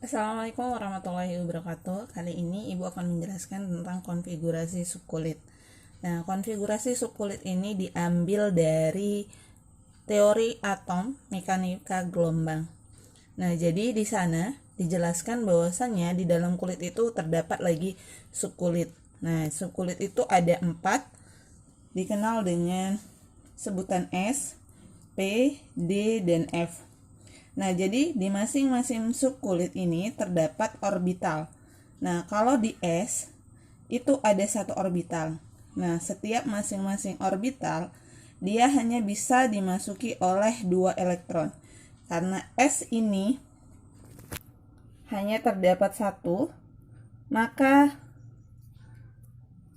Assalamualaikum warahmatullahi wabarakatuh. Kali ini Ibu akan menjelaskan tentang konfigurasi subkulit. Nah, konfigurasi subkulit ini diambil dari teori atom mekanika gelombang. Nah, jadi di sana dijelaskan bahwasannya di dalam kulit itu terdapat lagi subkulit. Nah, subkulit itu ada 4, dikenal dengan sebutan S, P, D, dan F. Nah, jadi di masing-masing subkulit ini terdapat orbital. Nah, kalau di S itu ada satu orbital. Nah, setiap masing-masing orbital dia hanya bisa dimasuki oleh 2 elektron. Karena S ini hanya terdapat satu, maka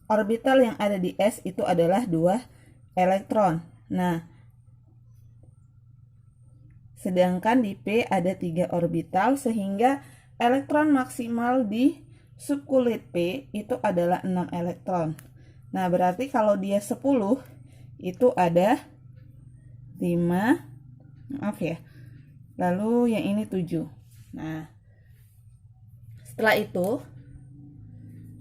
orbital yang ada di S itu adalah 2 elektron. Nah, sedangkan di P ada 3 orbital sehingga elektron maksimal di subkulit P itu adalah 6 elektron. Nah, berarti kalau dia 10 itu ada 5, maaf ya. Lalu yang ini 7. Nah, setelah itu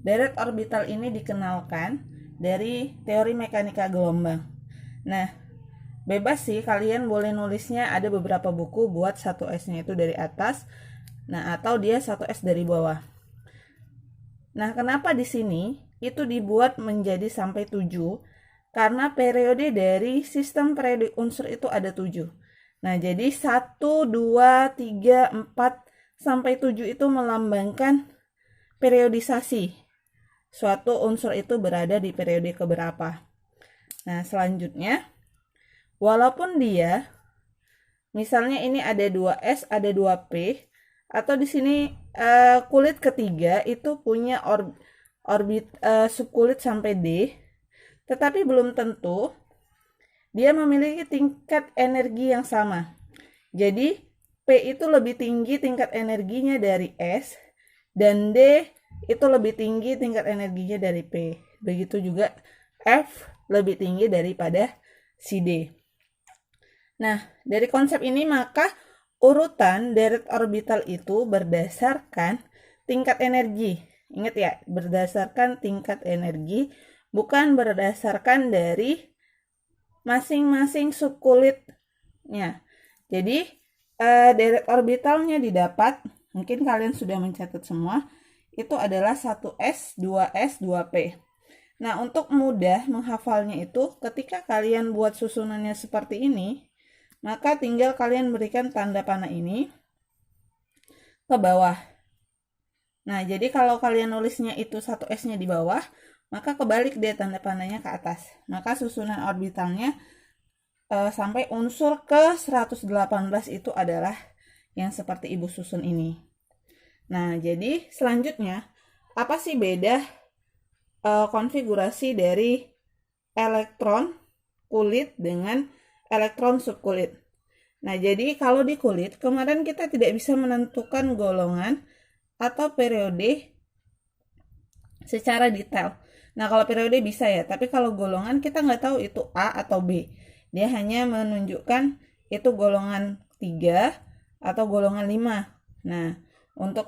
deret orbital ini dikenalkan dari teori mekanika gelombang. Nah, bebas sih, kalian boleh nulisnya ada beberapa buku buat 1S-nya itu dari atas. Nah, atau dia 1S dari bawah. Nah, kenapa di sini itu dibuat menjadi sampai 7? Karena periode dari sistem periodik unsur itu ada 7. Nah, jadi 1, 2, 3, 4, sampai 7 itu melambangkan periodisasi. Suatu unsur itu berada di periode keberapa. Nah, selanjutnya, walaupun dia misalnya ini ada 2S, ada 2P, atau di sini kulit ketiga itu punya orbit subkulit sampai D, tetapi belum tentu dia memiliki tingkat energi yang sama. Jadi P itu lebih tinggi tingkat energinya dari S, dan D itu lebih tinggi tingkat energinya dari P. Begitu juga F lebih tinggi daripada si D. Nah, dari konsep ini maka urutan deret orbital itu berdasarkan tingkat energi. Ingat ya, berdasarkan tingkat energi, bukan berdasarkan dari masing-masing subkulitnya. Jadi, deret orbitalnya didapat, mungkin kalian sudah mencatat semua, itu adalah 1S, 2S, 2P. Nah, untuk mudah menghafalnya itu, ketika kalian buat susunannya seperti ini, maka tinggal kalian berikan tanda panah ini ke bawah. Nah, jadi kalau kalian nulisnya itu 1S-nya di bawah, maka kebalik dia tanda panahnya ke atas. Maka susunan orbitalnya sampai unsur ke 118 itu adalah yang seperti Ibu susun ini. Nah, jadi selanjutnya, apa sih beda konfigurasi dari elektron kulit dengan elektron subkulit? Nah, jadi kalau di kulit, kemarin kita tidak bisa menentukan golongan atau periode secara detail. Nah, kalau periode bisa ya, tapi kalau golongan kita nggak tahu itu A atau B. Dia hanya menunjukkan itu golongan 3 atau golongan 5. Nah, untuk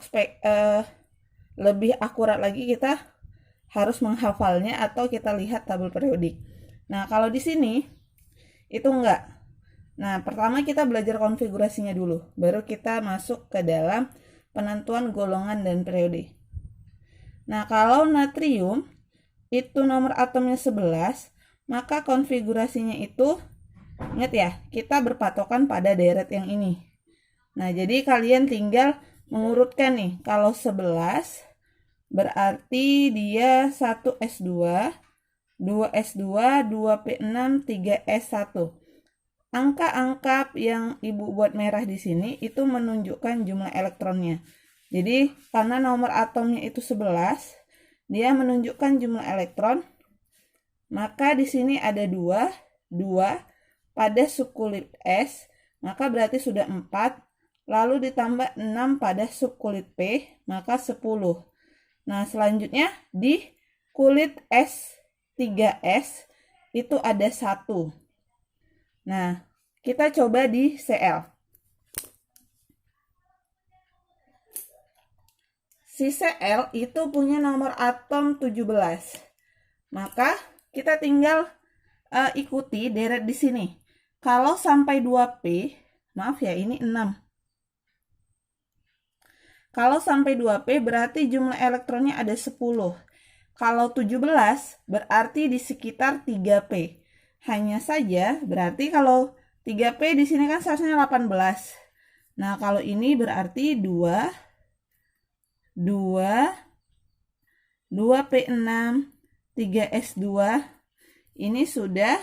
lebih akurat lagi kita harus menghafalnya atau kita lihat tabel periodik. Nah, kalau di sini itu enggak. Nah, pertama kita belajar konfigurasinya dulu, baru kita masuk ke dalam penentuan golongan dan periode. Nah, kalau natrium itu nomor atomnya 11, maka konfigurasinya itu, ingat ya, kita berpatokan pada deret yang ini. Nah, jadi kalian tinggal mengurutkan nih, kalau 11 berarti dia 1S2, 2S2, 2P6, 3S1. Angka-angka yang Ibu buat merah di sini itu menunjukkan jumlah elektronnya. Jadi, karena nomor atomnya itu 11, dia menunjukkan jumlah elektron. Maka di sini ada 2 pada subkulit S, maka berarti sudah 4. Lalu ditambah 6 pada subkulit P, maka 10. Nah, selanjutnya di kulit S, 3S itu ada 1. Nah, kita coba di CL. si Cl itu punya nomor atom 17. Maka kita tinggal ikuti deret di sini. Kalau sampai 2P, maaf ya ini 6. Kalau sampai 2P berarti jumlah elektronnya ada 10. Kalau 17 berarti di sekitar 3P. Hanya saja berarti kalau 3P di sini kan seharusnya 18. Nah, kalau ini berarti 2, 2P6, 3S2, ini sudah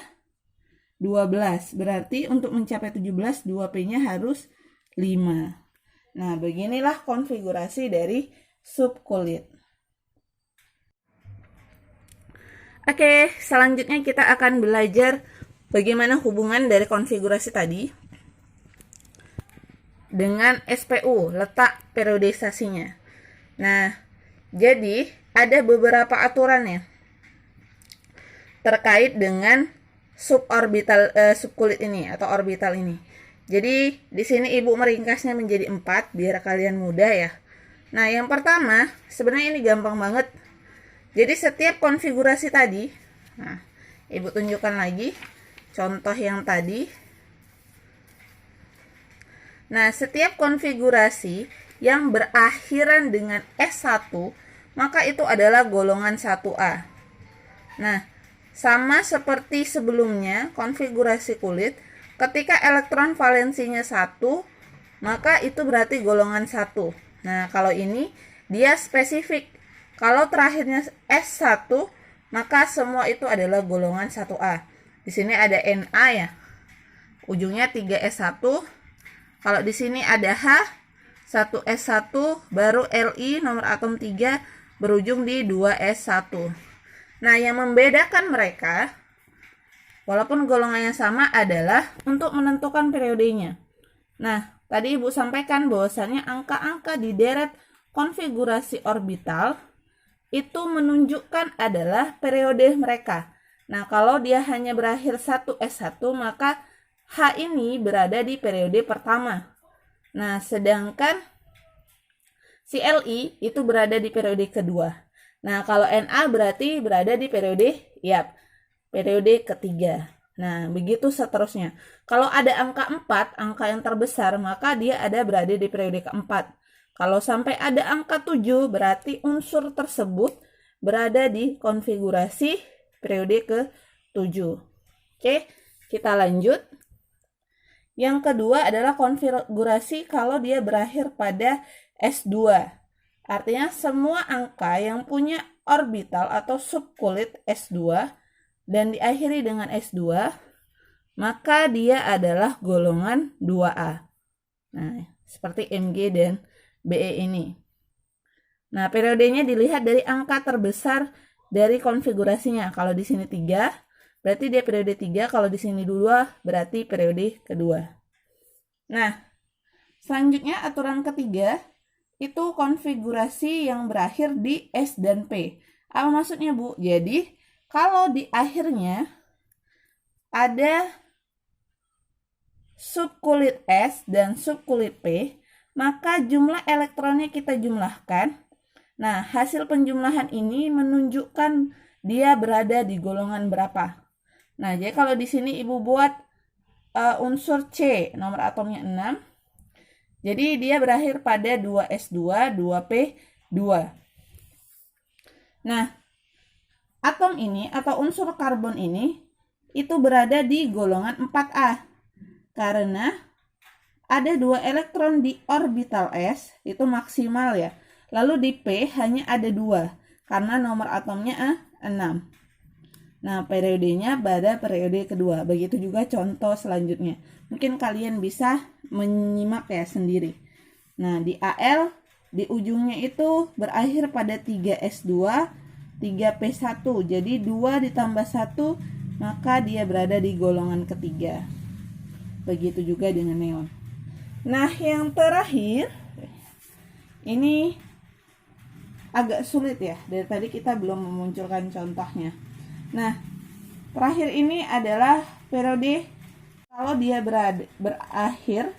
12. Berarti untuk mencapai 17, 2P-nya harus 5. Nah, beginilah konfigurasi dari subkulit. Oke, selanjutnya kita akan belajar bagaimana hubungan dari konfigurasi tadi dengan SPU, letak periodisasinya. Nah, jadi ada beberapa aturan ya terkait dengan subkulit ini atau orbital ini. Jadi di sini ibu meringkasnya menjadi 4 biar kalian mudah ya. Nah, yang pertama sebenarnya ini gampang banget. Jadi setiap konfigurasi tadi, nah ibu tunjukkan lagi contoh yang tadi. Nah, setiap konfigurasi yang berakhiran dengan S1 maka itu adalah golongan 1A. Nah, sama seperti sebelumnya, konfigurasi kulit, ketika elektron valensinya 1, maka itu berarti golongan 1. Nah, kalau ini, dia spesifik. Kalau terakhirnya S1, maka semua itu adalah golongan 1A. Di sini ada Na ya, ujungnya 3S1. Kalau di sini ada H, 1S1, baru Li, nomor atom 3, berujung di 2S1. Nah, yang membedakan mereka, walaupun golongannya sama, adalah untuk menentukan periodenya. Nah, tadi ibu sampaikan bahwasannya angka-angka di deret konfigurasi orbital itu menunjukkan adalah periode mereka. Nah, kalau dia hanya berakhir 1S1, maka H ini berada di periode pertama. Nah, sedangkan si Li itu berada di periode kedua. Nah, kalau Na berarti berada di periode ketiga. Nah, begitu seterusnya. Kalau ada angka 4, angka yang terbesar, maka dia berada di periode keempat. Kalau sampai ada angka 7, berarti unsur tersebut berada di konfigurasi periode ke-7. Oke, kita lanjut. Yang kedua adalah konfigurasi kalau dia berakhir pada S2. Artinya semua angka yang punya orbital atau subkulit S2 dan diakhiri dengan S2, maka dia adalah golongan 2A. Nah, seperti Mg dan Be ini. Nah, periodenya dilihat dari angka terbesar dari konfigurasinya. Kalau di sini 3, berarti dia periode 3. Kalau di sini 2, berarti periode kedua. Nah, selanjutnya aturan ketiga, itu konfigurasi yang berakhir di S dan P. Apa maksudnya, Bu? Jadi, kalau di akhirnya ada subkulit S dan subkulit P, maka jumlah elektronnya kita jumlahkan. Nah, hasil penjumlahan ini menunjukkan dia berada di golongan berapa. Nah, jadi kalau di sini Ibu buat unsur C, nomor atomnya 6. Jadi dia berakhir pada 2S2, 2P2. Nah, atom ini atau unsur karbon ini itu berada di golongan 4A. Karena ada 2 elektron di orbital S, itu maksimal ya. Lalu di P hanya ada 2, karena nomor atomnya 6. Nah, periodenya pada periode kedua. Begitu juga contoh selanjutnya. Mungkin kalian bisa menyimak ya sendiri. Nah, di Al, di ujungnya itu berakhir pada 3S2, 3P1. Jadi 2 ditambah 1, maka dia berada di golongan ketiga. Begitu juga dengan neon. Nah, yang terakhir, ini agak sulit ya. Dari tadi kita belum memunculkan contohnya. Nah, terakhir ini adalah periode kalau dia berakhir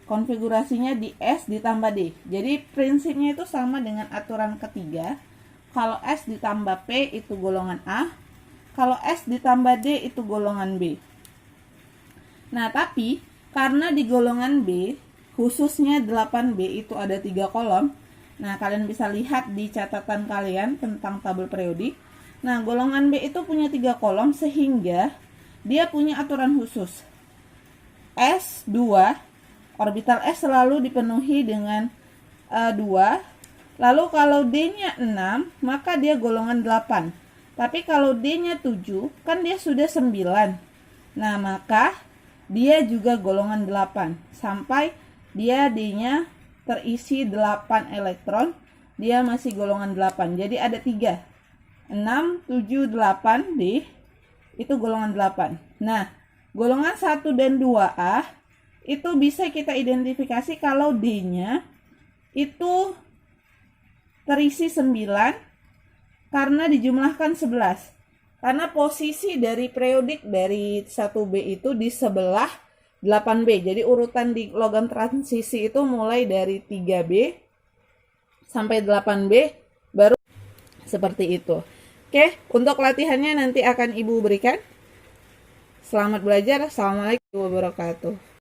konfigurasinya di S ditambah D. Jadi prinsipnya itu sama dengan aturan ketiga. Kalau S ditambah P itu golongan A, kalau S ditambah D itu golongan B. Nah, tapi karena di golongan B, khususnya 8B itu ada 3 kolom. Nah, kalian bisa lihat di catatan kalian tentang tabel periodik. Nah, golongan B itu punya 3 kolom sehingga dia punya aturan khusus. S2, orbital S selalu dipenuhi dengan 2. Lalu kalau D-nya 6, maka dia golongan 8. Tapi kalau D-nya 7, kan dia sudah 9. Nah, maka dia juga golongan 8. Sampai dia D-nya terisi 8 elektron, dia masih golongan 8. Jadi ada 3. 6, 7, 8 D itu golongan 8. Nah, golongan 1 dan 2A itu bisa kita identifikasi kalau D-nya itu terisi 9 karena dijumlahkan 11. Karena posisi dari periodik dari 1B itu di sebelah 8B. Jadi urutan di logam transisi itu mulai dari 3B sampai 8B baru seperti itu. Oke, untuk latihannya nanti akan Ibu berikan. Selamat belajar. Assalamualaikum warahmatullahi wabarakatuh.